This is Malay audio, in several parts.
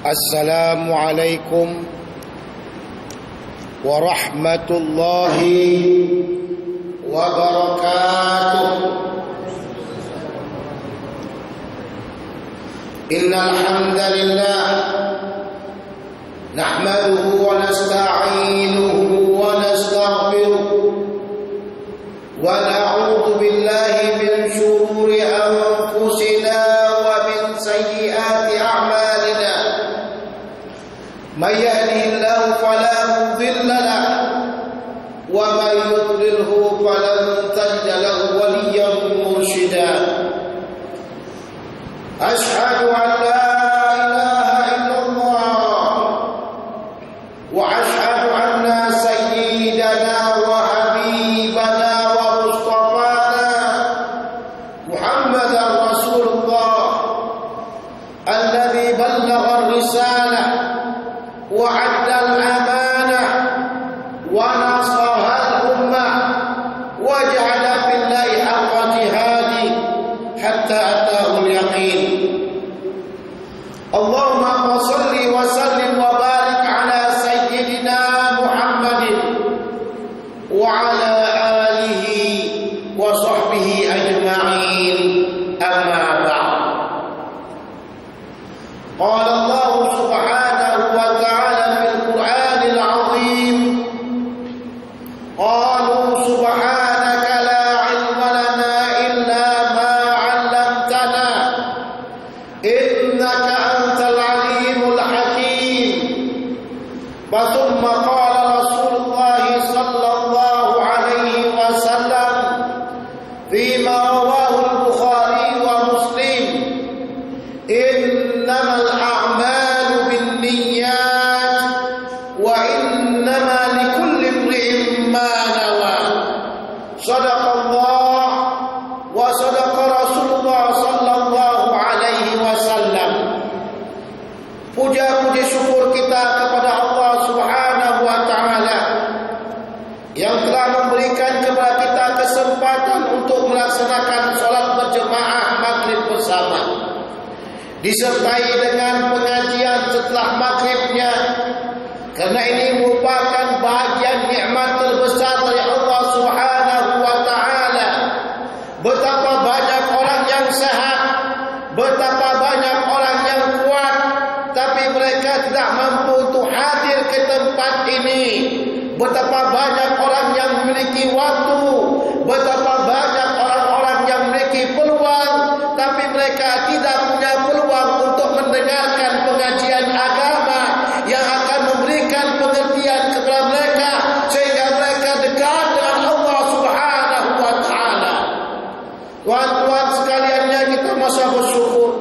Assalamualaikum warahmatullahi wabarakatuh. Innal hamdalillah nahmaduhu wa nasta'inuhu wa nastaghfiruh wa na'udzu billahi min shururi anfusina wa min sayyiati a'malina. من يهده الله فلا مضل له ومن يضلله فلن تجد له وليا مرشدا. أشهد أن لا إله إلا الله وأشهد أن سيدنا وحبيبنا ومصطفانا محمدا رسول الله الذي بلغ الرسالة وعد الأمانة ونصح الأمة وجعل في الله حق جهاده حتى أتاه اليقين. اللهم صل وسلم وبارك على سيدنا محمد وعلى آله وصحبه أجمعين. أما بعد، قال الله سبحانه وتعالى في القرآن العظيم: قالوا سبحانك لا علم لنا إلا ما علمتنا إنك أنت العليم الحكيم. ثم قال رسول الله صلى الله عليه وسلم فيما رواه البخاري ومسلم: إنما الأعمال بالنيات وإنما لكل امرئ ما نوى. صدق الله وصدق رسول الله صلى الله عليه wasallam. Puja-puji syukur kita kepada Allah Subhanahu wa taala yang telah memberikan kepada kita kesempatan untuk melaksanakan salat berjemaah maghrib bersama, disertai dengan pengajian setelah maghribnya, karena ini merupakan bahagian nikmat terbesar dari Allah Subhanahu wa taala. Betapa banyak orang yang sehat, betapa banyak orang yang kuat, tapi mereka tidak mampu untuk hadir ke tempat ini. Betapa banyak orang yang memiliki waktu, betapa banyak orang-orang yang memiliki peluang, tapi mereka tidak punya peluang untuk mendengarkan pengajian agama yang akan memberikan pengertian kepada mereka sehingga mereka dekat dengan Allah Subhanahu wa taala. Tuan-tuan sekaliannya, kita masa bersyukur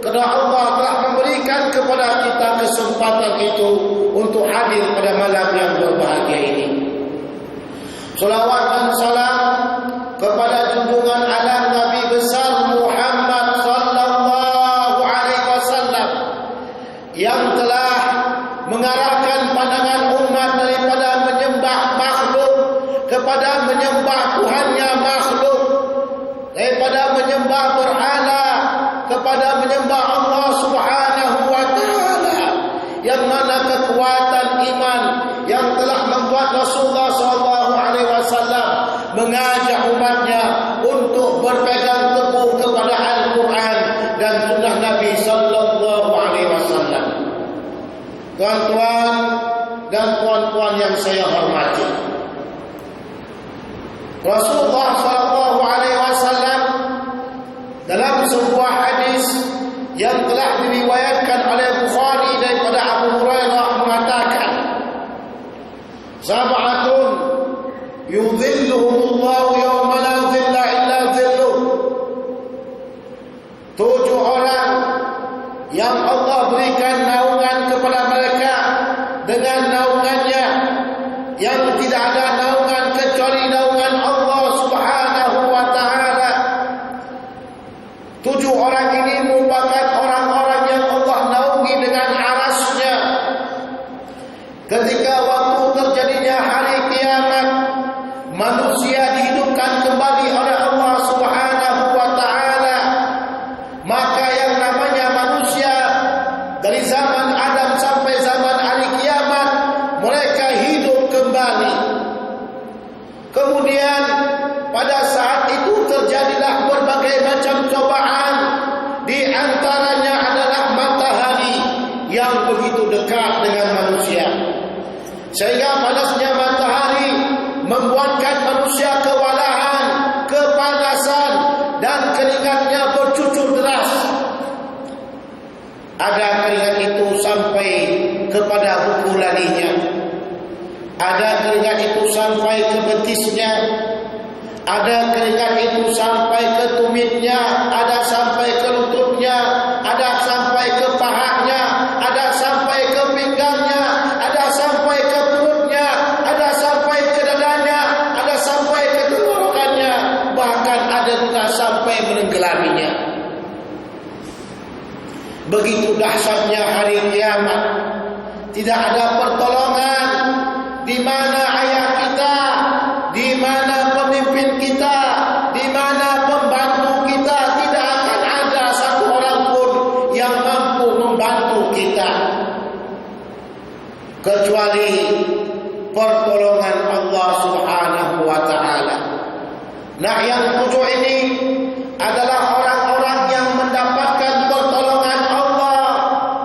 kerana Allah telah memberikan kepada kita kesempatan itu untuk hadir pada malam yang berbahagia ini. Salawat dan salam kepada junjungan alam Nabi besar Muhammad sallallahu alaihi wasallam yang telah mengarahkan pandangan umat daripada menyembah makhluk kepada menyembah Tuhannya makhluk, daripada menyembah berhala kepada menyembah Allah Subhanahu wa taala, yang mana kekuatan iman yang telah membuat Rasulullah sallallahu alaihi wasallam mengajak umatnya untuk berpegang teguh kepada Al-Quran dan sunnah Nabi sallallahu alaihi wasallam. Tuan-tuan dan puan-puan yang saya hormati, Rasulullah sallallahu alaihi wasallam dalam sebuah hadis yang telah diriwayatkan oleh Bukhari daripada Abu Hurairah mengatakan, sab'atun yudhilluhumullahu yawma la dhilla illa dhilluh. 7 orang yang Allah berikan naungan kepada mereka dengan naungannya, yang tidak ada naungan kecuali naungan Allah Subhanahu wa taala. 7 orang ini merupakan orang-orang yang Allah naungi dengan arasnya. Ketika waktu terjadinya hari kiamat, manusia dihidupkan kembali oleh Allah Subhanahu wa taala, maka yang namanya manusia Ada keringat itu sampai ke betisnya, ada keringat itu sampai ke tumitnya, ada sampai ke lututnya, ada sampai ke pahanya, ada sampai ke pinggangnya, ada sampai ke perutnya, ada sampai ke dadanya, ada sampai ke tenggorokannya, bahkan ada juga sampai menenggelaminya. Begitu dahsyatnya hari kiamat. Tidak ada pertolongan. Di mana ayah kita, di mana pemimpin kita, di mana pembantu kita, tidak akan ada satu orang pun yang mampu membantu kita kecuali pertolongan Allah Subhanahu wa taala. Nah, yang tujuh ini adalah orang-orang yang mendapatkan pertolongan Allah,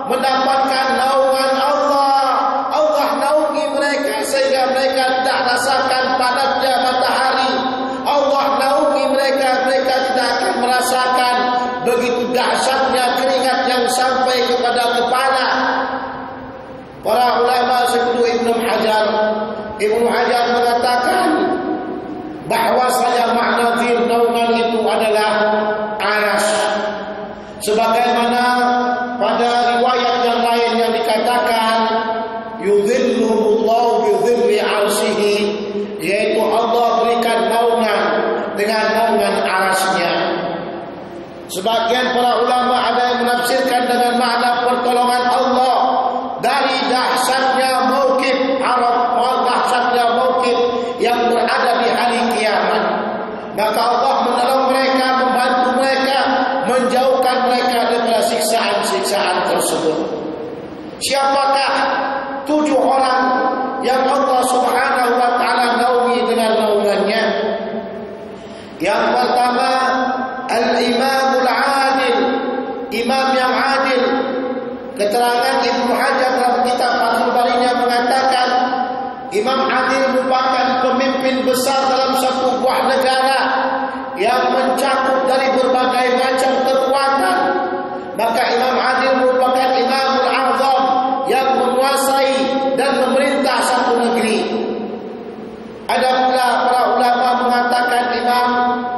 mendapatkan naungan Allah. Allah naungi mereka sehingga mereka tidak rasakan panasnya matahari. Allah naungi mereka, mereka tidak akan merasakan begitu dahsyatnya keringat yang sampai kepada kepala. Para ulama seperti Ibnu Hajar mengatakan bahwasanya makna zil naungan itu adalah aras. Sebagaimana pada riwayat yang lain yang dikatakan yudhillullahu bi dhilli arsyihi, yaitu Allah berikan naungan dengan naungan arasnya. Sebagian para ulama ada yang menafsirkan dengan makna pertolongan Allah dari dahsyatnya mauqif Arab, dahsyatnya mauqif yang berada di hari kiamat. Maka Allah menolong mereka, membantu mereka, menjauhkan mereka daripada siksaan-siksaan tersebut. Siapakah tujuh orang yang Allah Subhanahu wa taala naungi dengan naungannya? Yang pertama, al-imamul adil, imam yang adil. Keterangan Ibnu Hajar dalam kitab Fathul Barinya mengatakan imam adil merupakan pemimpin besar dalam satu buah negara yang mencakup dari berbagai macam kekuatan. Maka imam adil merupakan imamul azam yang menguasai dan memerintah satu negeri. Ada pula para ulama mengatakan imam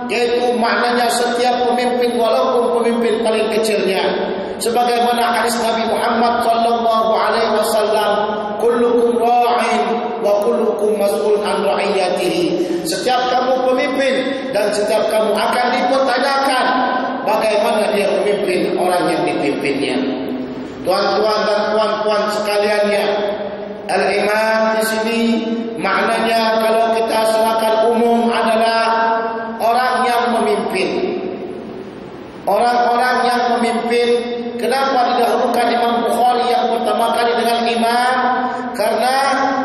yaitu maknanya setiap pemimpin walaupun pemimpin paling kecilnya. Sebagaimana hadis Nabi Muhammad sallallahu alaihi wasallam, kullukum ra'in wa kullukum mas'ul an ra'iyatihi. Setiap kamu pemimpin dan setiap kamu akan dipertanyakan bagaimana dia memimpin orang yang dipimpinnya. Tuan-tuan dan puan-puan sekaliannya, al-imam di sini maknanya kalau kita serahkan umum adalah orang yang memimpin. Orang-orang yang memimpin. Kenapa didahulukan Imam Bukhari yang pertama kali dengan imam? Karena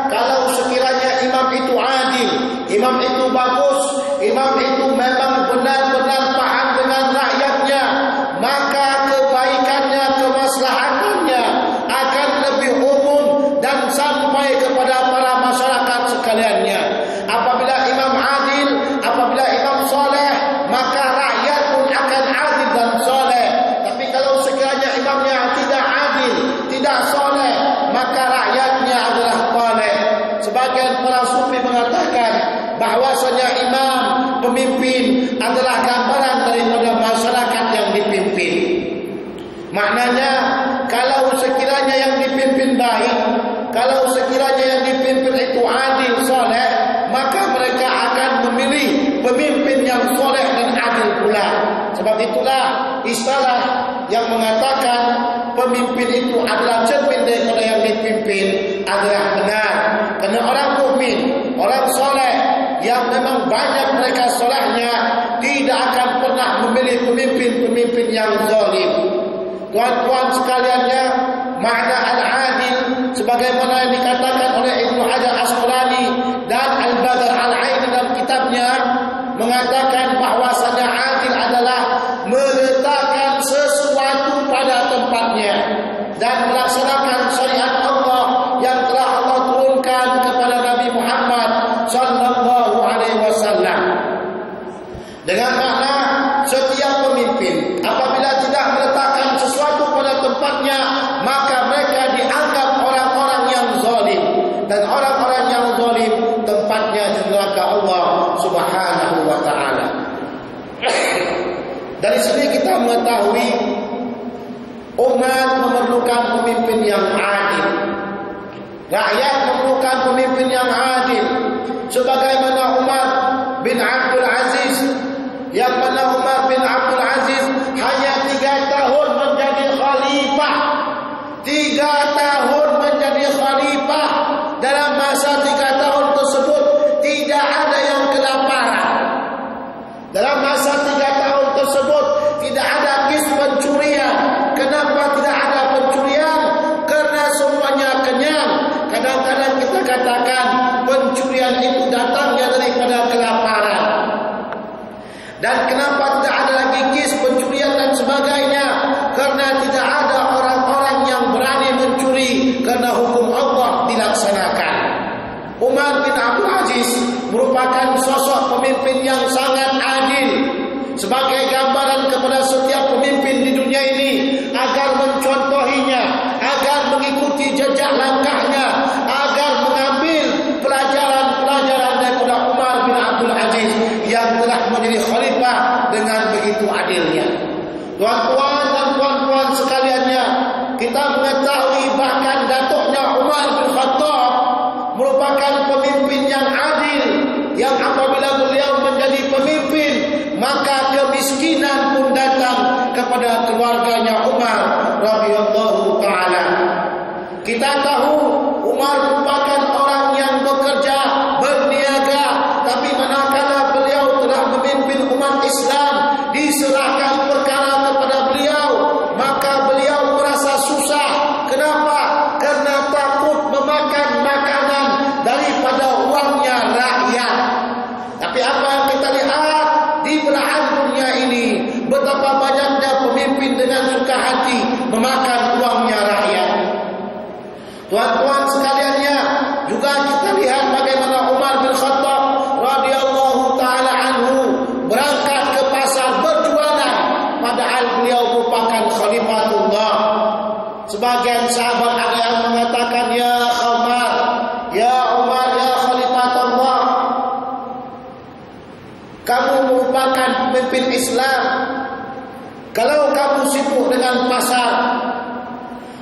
kalau sekiranya imam itu adil, imam itu bagus, imam itu memang benar-benar paham dengan rakyatnya, maka kebaikannya, kemaslahatannya akan lebih umum dan sampai kepada para masyarakat sekaliannya. Apabila imam adil, apabila imam soleh, maka rakyat pun akan adil dan soleh. Tapi kalau sekiranya imamnya tidak adil, tidak soleh, maka rakyatnya adalah baleh. Sebagian para sufi mengatakan bahwasanya imam, pemimpin adalah gambaran daripada masyarakat yang dipimpin. Maknanya kalau sekiranya yang dipimpin baik, kalau sekiranya yang dipimpin itu adil, soleh, maka mereka akan memilih pemimpin yang soleh dan adil pula. Sebab itulah istilah yang mengatakan pemimpin itu adalah cermin daripada yang dipimpin adalah benar. Kerana orang mukmin, orang soleh yang memang banyak mereka solehnya tidak akan pernah memilih pemimpin-pemimpin yang zalim. Tuan-tuan sekaliannya, makna al-adil sebagaimana yang dikatakan oleh Ibnu Hajar Asqalani dan Al-Badr Al-Aini dalam kitabnya mengatakan bahwasanya adil adalah meletakkan sesuatu pada tempatnya dan melaksanakan syariat Allah yang telah Allah turunkan kepada Nabi Muhammad sallallahu alaihi wasallam. Dengan makna setiap pemimpin apabila tidak meletakkan sesuatu pada tempatnya, maka mereka dianggap orang-orang yang zalim, dan orang-orang yang zalim Subhanahu wa ta'ala. Dari sini kita mengetahui umat memerlukan pemimpin yang adil. Rakyat memerlukan pemimpin yang adil. Sebagaimana Umar bin Abdul Aziz, yang mana Umar bin Abdul Aziz hanya 3 tahun menjadi khalifah. 3 tahun menjadi khalifah. Dalam masa 3 tahun tersebut tidak ada yang kelaparan. Dalam masa 3 tahun tersebut tidak ada kes pencurian. Kenapa tidak ada pencurian? Karena semuanya kenyang. Kadang-kadang kita katakan pencurian itu datangnya daripada kelaparan. Dan kenapa tidak ada lagi kes pencurian dan sebagainya? Karena tidak ada orang-orang yang berani mencuri, karena hukum Allah dilaksanakan. Umar bin Abdul Aziz merupakan sosok pemimpin yang sangat adil, sebagai gambaran kepada setiap pemimpin di dunia ini agar mencontohinya, agar mengikuti jejak langkahnya, agar mengambil pelajaran-pelajaran daripada Umar bin Abdul Aziz yang telah menjadi khalifah dengan begitu adilnya. Tuan-tuan dan puan-puan sekaliannya, kita mengetahui bahkan datuknya Umar bin Khattab merupakan pemimpin yang adil, yang apabila beliau menjadi pemimpin maka kemiskinan pun datang kepada keluarganya Umar radhiyallahu taala. Kita tahu Umar merupakan orang yang bekerja, berniaga, tapi manakala beliau telah memimpin umat Islam, diserahkan perkara kepada beliau, maka beliau merasa susah. Kenapa? Karena takut memakan makanan daripada uangnya rakyat. Tapi apa yang kita lihat di belahan dunia ini, betapa banyaknya pemimpin dengan suka hati memakan uangnya rakyat. Tuan-tuan sekaliannya, juga kita lihat bagaimana Umar bin Khattab radhiyallahu taala anhu berangkat ke pasar berjualan, padahal beliau merupakan khalifatullah. Sebagian sahabat ada yang mengatakan, ya Umar, ya khalifatullah, kamu merupakan pemimpin Islam. Kalau kamu sibuk dengan pasar,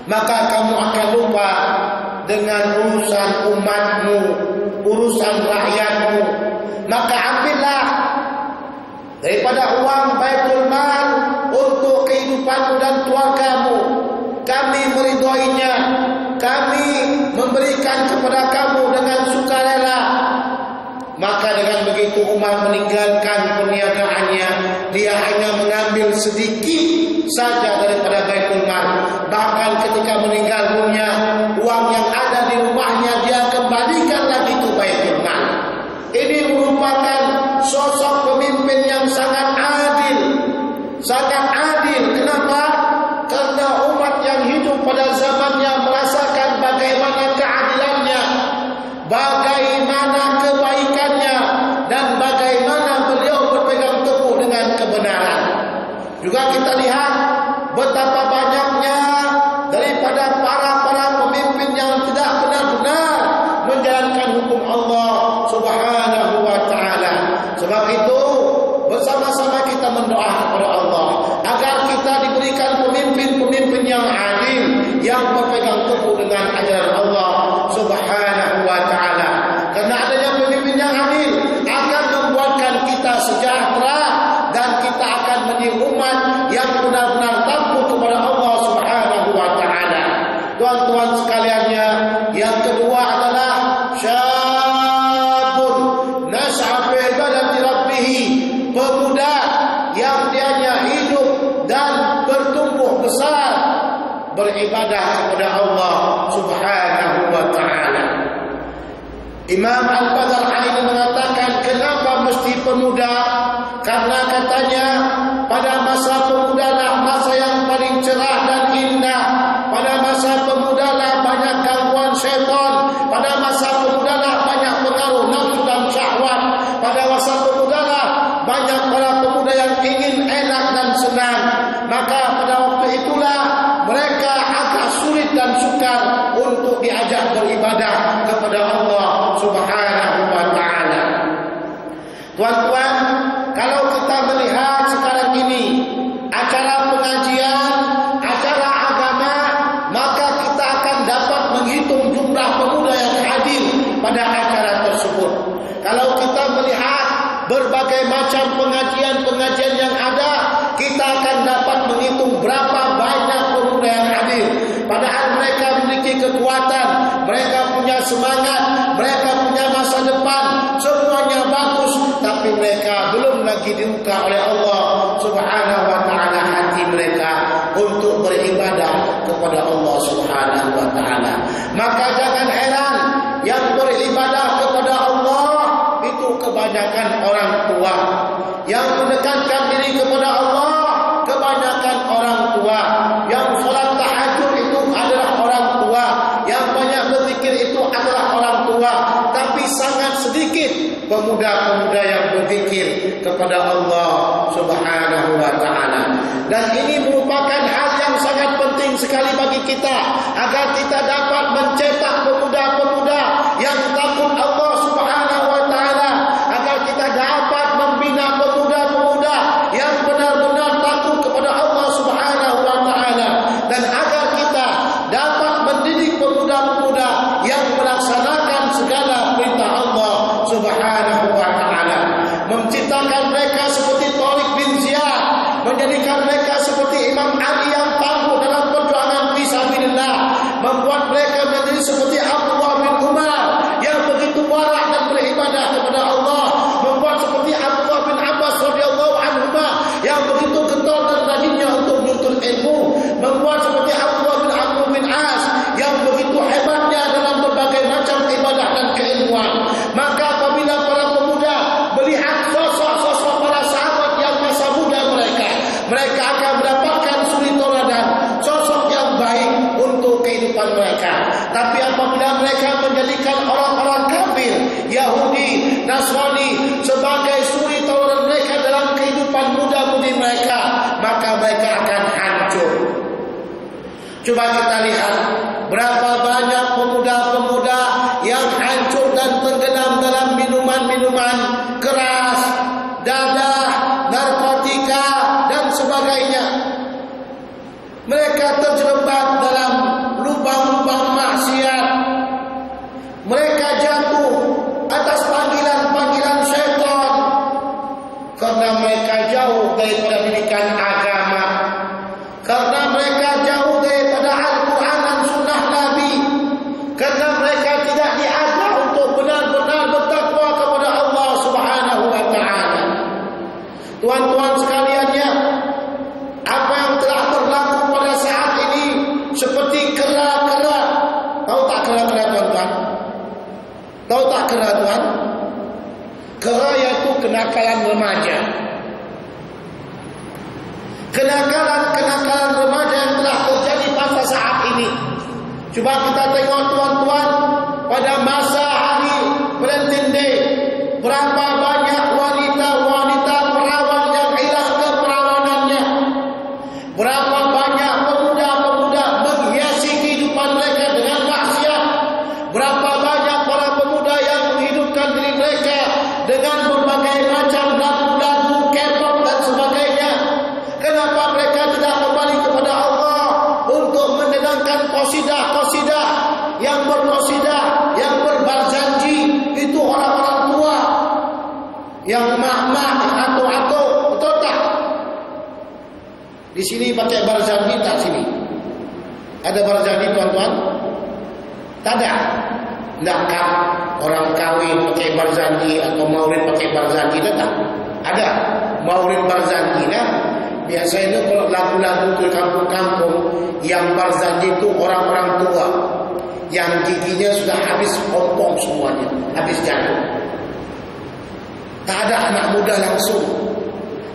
maka kamu akan lupa dengan urusan umatmu, urusan rakyatmu. Maka ambillah daripada uang Baitul Mal untuk kehidupanmu dan keluargamu. Kami meridhoinya, kami memberikan kepada kamu dengan sukarela. Maka dengan begitu Umar meninggalkan perniagaannya. Dia hanya mengambil sedikit saja daripada Baitul Mal. Bahkan ketika meninggal dunia, uang yang ada di rumahnya dia kembalikan lagi ke Baitul Mal. Ini merupakan sosok pemimpin yang sangat adil. Sangat adil. Kenapa? Karena umat yang hidup pada zamannya merasakan bagaimana keadilannya, bagaimana kebaikannya, dan bagaimana beliau berpegang teguh dengan kebenaran. Juga kita lihat betapa banyaknya daripada para pemimpin yang tidak benar-benar menjalankan hukum Allah Subhanahu wa taala. Sebab itu bersama-sama kita mendoa kepada Allah agar kita diberikan pemimpin-pemimpin yang adil, yang berpegang teguh dengan ajaran Allah Subhanahu wa taala. Karena adanya pemimpin yang adil akan membuatkan kita sejahtera, dan kita akan menjadi umat yang benar-benar takut kepada Allah Subhanahu wa taala. Tuan-tuan sekaliannya, yang kedua adalah syabun nas'a fi ibadati rabbih, pemuda yang dianya hidup dan bertumbuh besar beribadah kepada Allah Subhanahu wa taala. Imam Al-Badr ini mengatakan, kenapa mesti pemuda? Karena katanya pada masa pemuda lah masa yang paling cerah dan indah. Pada masa pemuda lah banyak gangguan syaitan. Pada masa pemuda lah banyak pengaruh nafsu dan syahwat. Pada masa pemuda lah banyak para pemuda yang ingin enak dan senang. Maka pada waktu itulah mereka agak sulit dan sukar untuk diajak beribadah kepada Allah Subhanahu wa taala. Tuan dibuka oleh Allah Subhanahu wa taala hati mereka untuk beribadah kepada Allah Subhanahu wa taala. Maka jangan heran yang beribadah kepada Allah itu kebanyakan orang tua. Yang mendekatkan diri kepada Allah kebanyakan orang tua. Yang salat tahajud itu adalah orang tua. Yang banyak berzikir itu adalah orang tua. Tapi sangat sedikit pemuda-pemuda yang berzikir kepada Allah Subhanahu wa taala. Dan ini merupakan hal yang sangat penting sekali bagi kita agar kita dapat mencetak pemuda-pemuda yang takut Allah Subhanahu wa taala, agar kita dapat membina pemuda-pemuda yang benar-benar takut kepada Allah Subhanahu wa taala, dan agar kita dapat mendidik pemuda-pemuda yang melaksanakan segala perintah Allah Subhanahu wa taala, menciptakan mereka seperti Tariq bin Ziyad, menjadikan mereka seperti Imam Ali yang tangguh dalam perjuangan fisabilillah, membuat mereka menjadi seperti Abdullah bin Umar yang begitu warak dan beribadah kepada Allah, membuat seperti Abdullah bin Abbas radhiyallahu anhuma yang begitu getol dan rajinnya untuk menuntut ilmu, membuat seperti Abdullah bin Amr bin As yang begitu hebatnya dalam berbagai macam ibadah dan keilmuan. Maka apabila para pemuda melihat sosok-sosok para sahabat yang masa muda mereka akan mendapatkan suri tauladan, sosok yang baik untuk kehidupan mereka. Tapi apabila mereka menjadikan orang-orang kafir, Yahudi, Nasrani sebagai suri tauladan mereka dalam kehidupan muda-mudi mereka, maka mereka akan hancur. Coba kita lihat berapa banyak pemuda-pemuda yang hancur dan tenggelam dalam minuman-minuman keras, dadah, narkotika dan sebagainya. Mereka terjerembab dalam lubang-lubang maksiat. Mereka jatuh atas panggilan-panggilan syaitan karena mereka jauh daripada didikan agama, karena mereka jauh daripada Al-Quran dan Sunnah Nabi, karena mereka tidak diajar untuk benar-benar bertakwa kepada Allah Subhanahu wa taala. Tuan-tuan sekalian, ya, apa yang telah berlaku pada saat ini seperti kera-kera. Tahu tak kera-kera, tuan-tuan? Tahu tak kera, tuan? Kera yaitu kenakalan remaja. Kenakalan remaja yang telah terjadi pada saat ini. Coba kita tengok, tuan-tuan, pada masa hari Valentine Day, berapa banyak wanita-wanita perawan yang hilang keperawanannya. Berapa banyak pemuda-pemuda menghiasi kehidupan mereka dengan maksiat. Berapa banyak para pemuda yang menghidupkan diri mereka dengan berbagai macam lagu-lagu K-pop dan sebagainya. Kenapa mereka tidak kembali kepada Allah untuk mendengarkan qasidah-qasidah yang berqasidah, yang berbarzanji? Itu orang-orang tua yang mak-mak, atuk-atuk, betul tak? Di sini pakai barzanji tak sini? Ada barzanji, tuan-tuan? Tak ada. Tidakkah orang kahwin pakai barzanji atau maulid pakai barzanji? Tak? Ada maulid barzanji kan? Biasanya kalau lagu-lagu di kampung-kampung yang barzanji itu orang-orang tua yang giginya sudah habis ompong semuanya, habis jatuh. Tak ada anak muda langsung.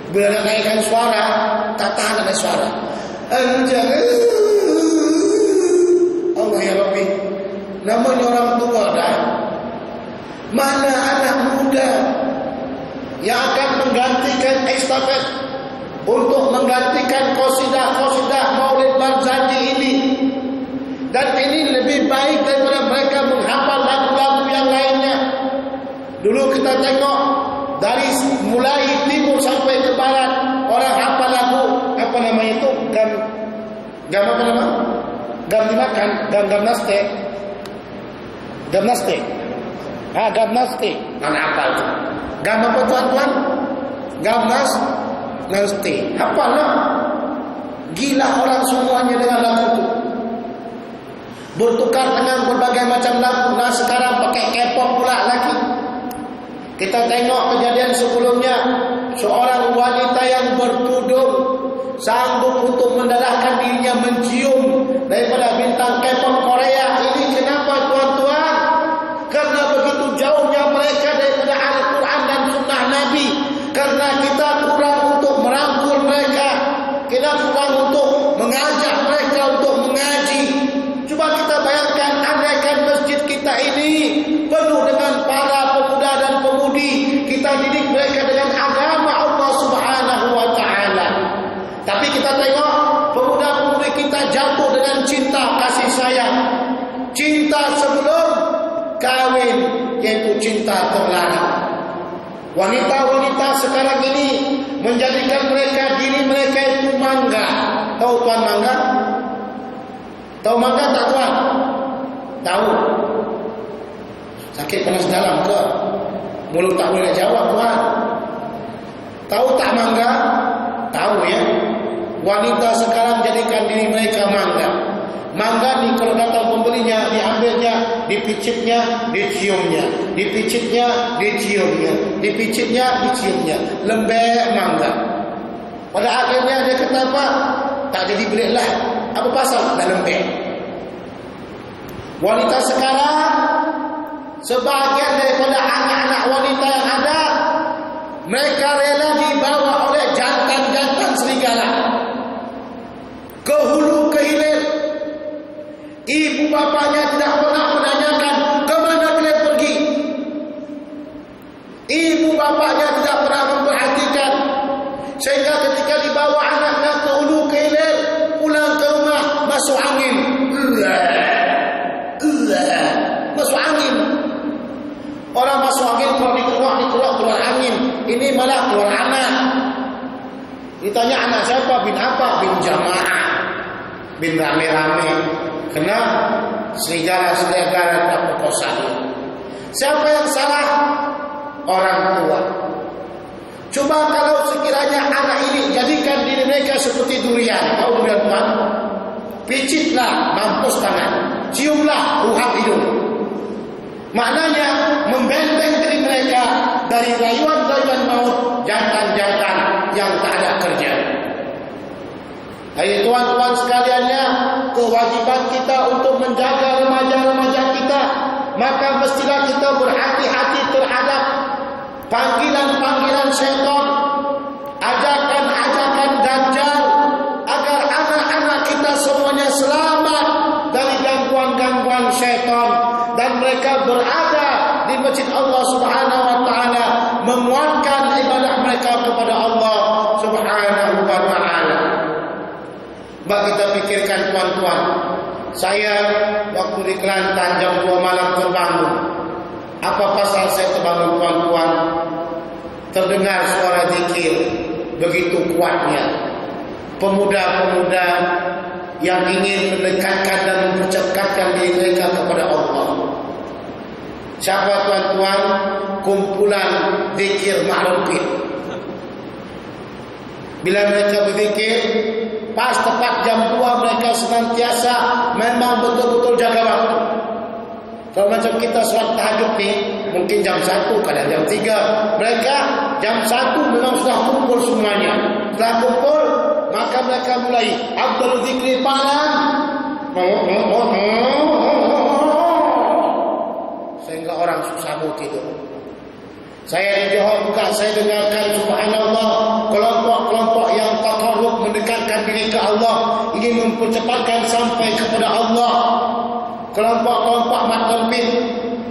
Bila nak naikkan suara, tak tahan ada suara. Allah ya Rabbi, namanya orang tua dah. Mana anak muda yang akan menggantikan estafet untuk menggantikan qasidah-qasidah maulid barzanji ini? Dan ini lebih baik daripada mereka menghafal lagu-lagu yang lainnya. Dulu kita tengok dari mulai timur sampai ke barat, orang hafal lagu apa nama itu? Gam apa nama? Gam dimakan, gamnaste. Gamnaste. Anak hafal tu. Gam apa, tuan-tuan? Gamnaste. Hafal lah. Gila orang semuanya dengan lagu itu. Bertukar dengan berbagai macam lagu. Nah sekarang pakai K-pop pula lagi. Kita tengok kejadian sebelumnya, seorang wanita yang bertudung sanggup untuk mendedahkan dirinya mencium daripada bintang K-pop Korea. Ini kenapa tuan-tuan? Karena begitu jauhnya mereka daripada Al-Quran dan Sunnah Nabi. Karena kita kurang untuk merangkul mereka, kita kurang untuk mengajak mereka untuk mengaji. Coba kita bayangkan, andaikan masjid kita ini penuh dengan para pemuda dan pemudi, kita didik mereka dengan agama Allah Subhanahu wa Ta'ala. Tapi kita tengok pemuda-pemudi kita jatuh dengan cinta kasih sayang, cinta sebelum kawin, yaitu cinta terlarang. Wanita-wanita sekarang ini menjadikan diri mereka itu mangga. Tahu tuan mangga? Tahu mangga tak tuan? Tahu. Sakit panas dalam ke? Mulut tak boleh jawab tuan. Tahu tak mangga? Tahu ya. Wanita sekarang jadikan diri mereka mangga. Mangga ni kalau datang pembelinya, diambilnya, dipicitnya, diciumnya, dipicitnya, diciumnya, dipicitnya, diciumnya. Lembek mangga. Pada akhirnya dia kata apa? Tak jadi beli lah. Apa pasal? Dah lembek. Wanita sekarang, sebahagian daripada anak-anak wanita yang ada, mereka rela dibawa oleh jantan-jantan serigala ke hulu ke hilir. Ibu bapanya tidak pernah menanyakan ke mana beliau pergi. Ibu bapanya tidak pernah memperhatikan. Sehingga ketika dibawa anaknya ke hulu ke hilir, pulang ke rumah masuk angin. Masuk angin. Orang masuk angin kalau dikeluar keluar angin. Ini malah keluar anak. Ditanya anak siapa? Bin apa? Bin jamaah. Bin rame-rame. Kena serigala-serigala tak perkosa. Siapa yang salah? Orang tua. Coba kalau sekiranya anak ini jadikan diri mereka seperti durian. Tahu durian tuan? Picitlah, mampus tangan. Ciumlah, ruhak hidung. Maknanya membenteng diri mereka dari rayuan-rayuan maut jantan-jantan yang tak ada kerja. Hai tuan-tuan sekaliannya, kewajiban kita untuk menjaga remaja-remaja kita, maka mestilah kita berhati-hati terhadap panggilan-panggilan syaitan, ajakan-ajakan dajjal, agar anak-anak kita semuanya selamat dari gangguan-gangguan syaitan dan mereka berada di masjid Allah Subhanahu wa Ta'ala, menguatkan ibadah mereka kepada Allah Subhanahu wa Ta'ala. Bak kita pikirkan tuan-tuan, saya waktu di Kelantan jam 2 malam terbangun. Apa pasal saya terbangun tuan-tuan? Terdengar suara zikir begitu kuatnya. Pemuda-pemuda yang ingin mendekatkan dan mempercekatkan diri mereka kepada Allah. Siapa tuan-tuan? Kumpulan zikir makrifat. Bila mereka berzikir, pas tepat jam 2 mereka senantiasa memang betul-betul jaga waktu. Kalau macam kita solat tahajud ni, mungkin jam 1, kadang jam 3. Mereka jam 1 memang sudah kumpul semuanya. Setelah kumpul, maka mereka mulai Abdul Zikri Palan. Sehingga orang susah mau tidur. Saya di Johor juga saya dengarkan subhanallah, kelompok-kelompok yang taqarrub mendekatkan diri ke Allah, ingin mempercepatkan sampai kepada Allah. Kelompok-kelompok maklumin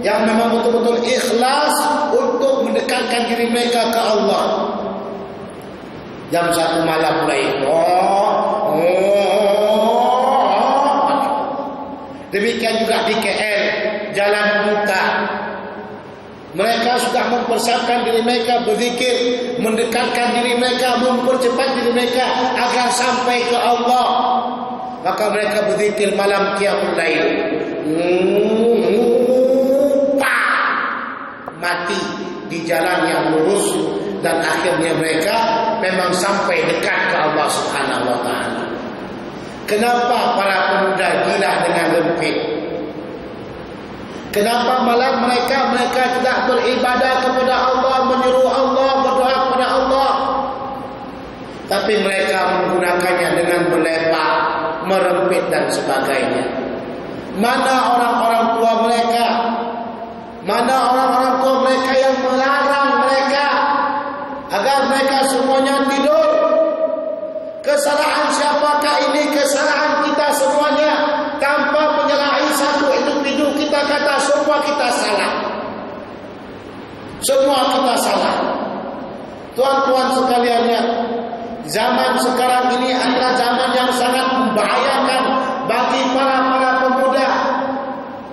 yang memang betul-betul ikhlas untuk mendekatkan diri mereka ke Allah. Jam 1 malam mulai. Demikian juga di KL, Jalan Buta. Mereka sudah mempersiapkan diri mereka berzikir, mendekatkan diri mereka, mempercepat diri mereka agar sampai ke Allah. Maka mereka berzikir malam qiyamul lail. Mati di jalan yang lurus dan akhirnya mereka memang sampai dekat ke Allah Subhanahu wa Ta'ala. Kenapa para pemuda gila dengan rempit? Kenapa malam mereka tidak beribadah kepada Allah, menyeru Allah, berdoa kepada Allah? tapi mereka menggunakannya dengan melepak, merempit dan sebagainya. Mana orang-orang tua mereka? Mana orang-orang tua mereka yang melarang mereka agar mereka semuanya tidur? Kesalahan siapakah ini? Kesalahan kita semuanya. Tanpa menyalahi satu individu, kita kata semua kita salah. Semua kita salah. Tuan-tuan sekaliannya, zaman sekarang ini adalah zaman yang sangat membahayakan bagi para pemuda.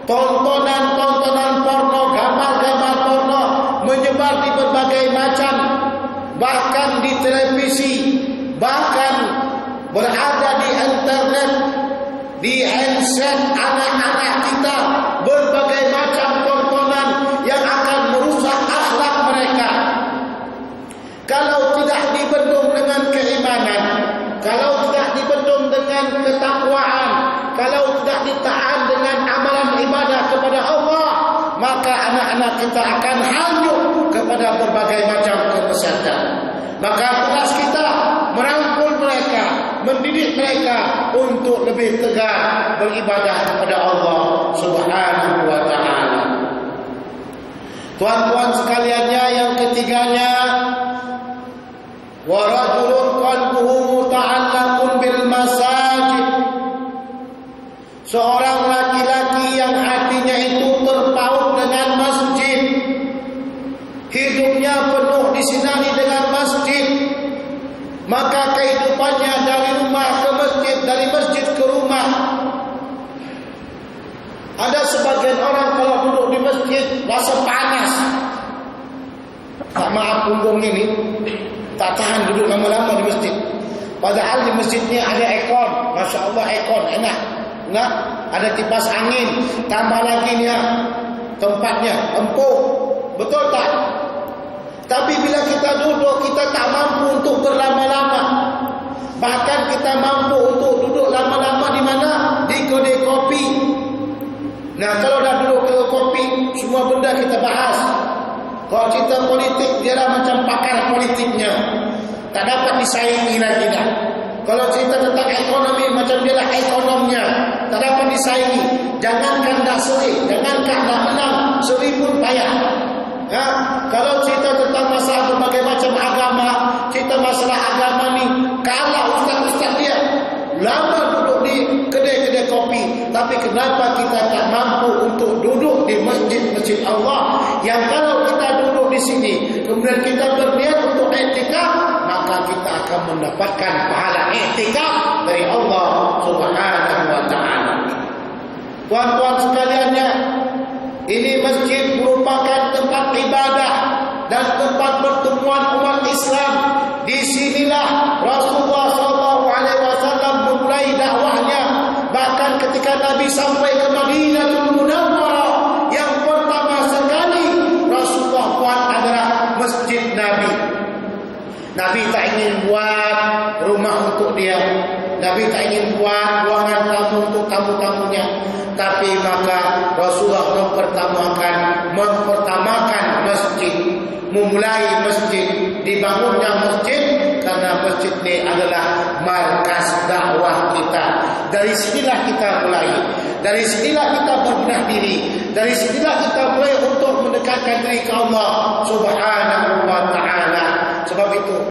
Tontonan-tontonan porno, gambar-gambar porno menyebar di berbagai macam, bahkan di televisi, bahkan berada di internet, di handset anak-anak kita, berbagai macam tontonan yang akan merusak akhlak mereka. Kalau tidak dibendung dengan keimanan, kalau tidak dibendung dengan ketakwaan, kalau tidak ditahan dengan amalan ibadah kepada Allah, maka anak-anak kita akan hanyut kepada berbagai macam kesesatan. Maka tugas kita merangkul mereka, mendidik mereka untuk lebih tegar beribadah kepada Allah Subhanahu wa taala. Tuan-tuan sekaliannya, yang ketiganya, wa rajulun qalbuhu muta'allaqun bil masajid. Seorang laki-laki yang hatinya itu terpaut dengan masjid, hidupnya penuh disinari dengan masjid, maka kehidupannya dari rumah ke masjid, dari masjid ke rumah. Ada sebagian orang kalau duduk di masjid rasa panas. Tak maaf punggung ini tak tahan duduk lama-lama di masjid. Padahal di masjidnya ada aircon, masya Allah aircon enak. Nah, ada kipas angin, tambah lagi dia tempatnya empuk, betul tak? Tapi bila kita duduk, kita tak mampu untuk berlama-lama. Bahkan kita mampu untuk duduk lama-lama di mana? Di kedai kopi. Nah, kalau dah duduk kedai kopi, semua benda kita bahas. Kalau cerita politik, dia dah macam pakar politiknya, tak dapat disaingi lagi dah. Kalau cerita tentang ekonomi, macam dia lah ekonomnya, tak dapat disaingi. Jangankan dah seri, jangankan dah menang, seri pun payah. Ya, kalau cerita tentang masalah berbagai macam agama, cerita masalah agama ni, kalah ustaz-ustaz dia lama duduk di kedai-kedai kopi. Tapi kenapa kita tak mampu untuk duduk di masjid-masjid Allah, yang kalau kita duduk di sini kemudian kita berniat untuk i'tikaf, maka kita akan mendapatkan pahala i'tikaf dari Allah Subhanahu wa taala. Tuan-tuan sekaliannya, ini masjid merupakan tempat ibadah dan tempat pertemuan umat Islam. Di sinilah Rasulullah SAW memulai dakwahnya. Bahkan ketika Nabi sampai ke Madinatul Munawwarah, yang pertama sekali Rasulullah buat adalah masjid Nabi. Nabi tak ingin buat rumah untuk dia, Nabi tak ingin buat ruangan tamu untuk tamu-tamunya, tapi maka Rasulullah mempertamakan masjid, memulai masjid, dibangunnya masjid, karena masjid ini adalah markas dakwah kita. Dari sinilah kita mulai, dari sinilah kita berbenah diri, dari sinilah kita mulai untuk mendekatkan diri ke Allah Subhanahu wa taala. Sebab itu